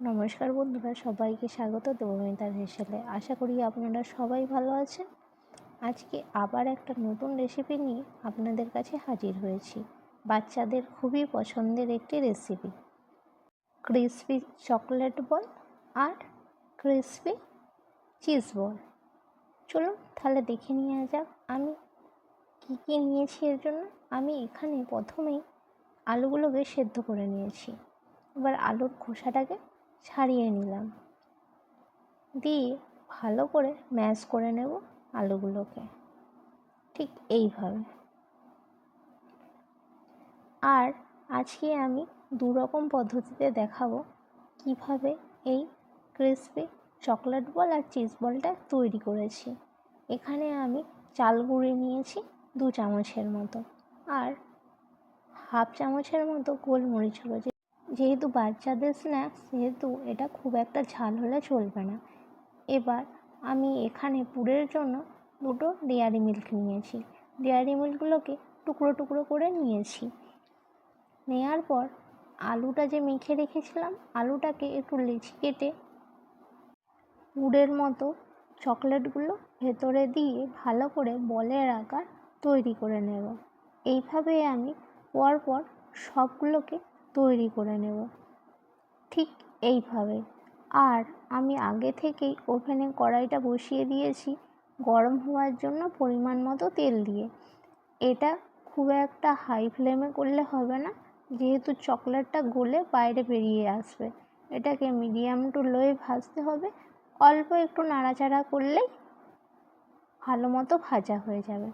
নমস্কার বন্ধুরা, সবাইকে স্বাগত দেবমিতার হেসেলে। আশা করি আপনারা সবাই ভালো আছেন। আজকে আবার একটা নতুন রেসিপি নিয়ে আপনাদের কাছে হাজির হয়েছি। বাচ্চাদের খুবই পছন্দের একটি রেসিপি, ক্রিসপি চকলেট বল আর ক্রিসপি চিজ বল। চলুন তাহলে দেখে নেওয়া যাক আমি কী কী নিয়েছি এর জন্য। আমি এখানে প্রথমেই আলুগুলোকে সেদ্ধ করে নিয়েছি। এবার আলুর খোসাটাকে ছাড়িয়ে নিলাম, দিয়ে ভালো করে ম্যাশ করে নেব আলুগুলোকে, ঠিক এইভাবে। আর আজকে আমি দু রকম পদ্ধতিতে দেখাবো কিভাবে এই ক্রিসপি চকলেট বল আর চিজ বলটা তৈরি করেছি। এখানে আমি চাল গুঁড়ি নিয়েছি 2 চামচের মতো, আর হাফ চামচের মতো গোলমরিচ গুঁড়ো। যেহেতু বাচ্চাদের স্ন্যাক্স, সেহেতু এটা খুব একটা ঝাল হলে চলবে না। এবার আমি এখানে পুরের জন্য 2টো ডেয়ারি মিল্ক নিয়েছি। ডেয়ারি মিল্কগুলোকে টুকরো টুকরো করে নিয়েছি। নেওয়ার পর আলুটা যে মেখে রেখেছিলাম, আলুটাকে একটু লেচি কেটে পুরের মতো চকলেটগুলো ভেতরে দিয়ে ভালো করে বলের আকার তৈরি করে নেব। এইভাবে আমি পরপর সবগুলোকে তৈরি করে নেব, ঠিক এইভাবে। আর আমি আগে থেকেই ওভেনে কড়াইটা বসিয়ে দিয়েছি গরম হওয়ার জন্য পরিমাণ মতো তেল দিয়ে। এটা খুব একটা হাই ফ্লেমে করলে হবে না, যেহেতু চকলেটটা গলে বাইরে বেরিয়ে আসবে। এটাকে মিডিয়াম টু লোয়ে ভাজতে হবে। অল্প একটু নাড়াচাড়া করলেই ভালো মতো ভাজা হয়ে যাবে।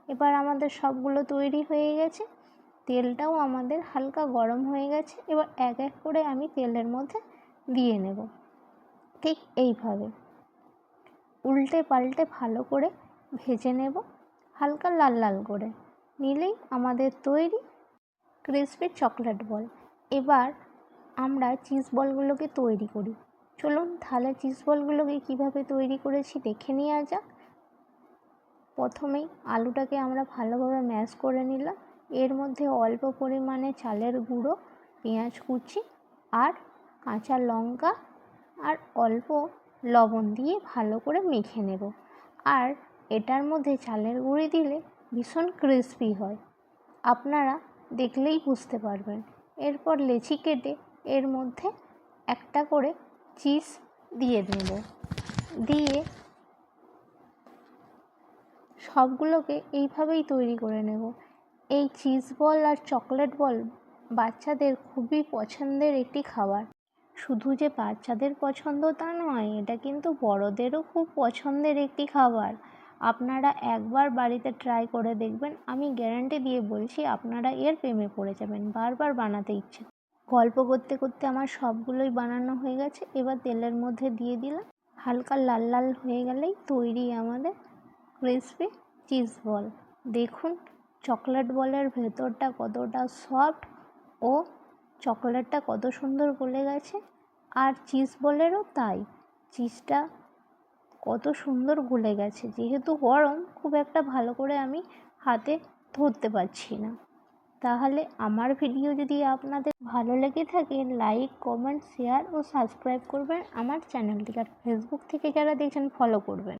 এবার আমাদের সবগুলো তৈরি হয়ে গেছে, তেলটাও আমাদের হালকা গরম হয়ে গেছে। এবার এক এক করে আমি তেলের মধ্যে দিয়ে নেব, ঠিক এইভাবে উল্টে পাল্টে ভালো করে ভেজে নেব, হালকা লাল লাল করে নিলেই আমাদের তৈরি ক্রিসপি চকলেট বল। এবার আমরা চিজ বলগুলোকে তৈরি করি। চলুন তাহলে চিজ বলগুলোকে কীভাবে তৈরি করেছি দেখে নেওয়া যাক। প্রথমেই আলুটাকে আমরা ভালোভাবে ম্যাশ করে নিলাম। এর মধ্যে অল্প পরিমাণে চালের গুঁড়ো, পেঁয়াজ কুচি আর কাঁচা লঙ্কা আর অল্প লবণ দিয়ে ভালো করে মেখে নেব। আর এটার মধ্যে চালের গুঁড়ি দিলে ভীষণ ক্রিসপি হয়, আপনারা দেখলেই বুঝতে পারবেন। এরপর লেচি কেটে এর মধ্যে একটা করে চিজ দিয়ে দেব, দিয়ে সবগুলোকে এইভাবেই তৈরি করে নেব। এই চিজ বল আর চকলেট বল বাচ্চাদের খুবই পছন্দের একটি খাবার। শুধু যে বাচ্চাদের পছন্দ তা নয়, এটা কিন্তু বড়দেরও খুব পছন্দের একটি খাবার। আপনারা একবার বাড়িতে ট্রাই করে দেখবেন, আমি গ্যারান্টি দিয়ে বলছি আপনারা এর প্রেমে পড়ে যাবেন, বারবার বানাতে ইচ্ছে। গল্প করতে করতে আমার সবগুলোই বানানো হয়ে গেছে। এবার তেলের মধ্যে দিয়ে দিলাম, হালকা লাল লাল হয়ে গেলেই তৈরি আমাদের ক্রিসপি চিজ বল। দেখুন চকলেট বলের ভেতরটা কতটা সফট ও চকলেটটা কত সুন্দর গলে গেছে, আর চিজ বলেরও তাই, চিজটা কত সুন্দর গলে গেছে। যেহেতু গরম, খুব একটা ভালো করে আমি হাতে ধরতে পারছি না। তাহলে আমার ভিডিও যদি আপনাদের ভালো লেগে থাকে, লাইক, কমেন্ট, শেয়ার ও সাবস্ক্রাইব করবেন আমার চ্যানেলটিকে। আর ফেসবুক থেকে যারা দেখছেন ফলো করবেন।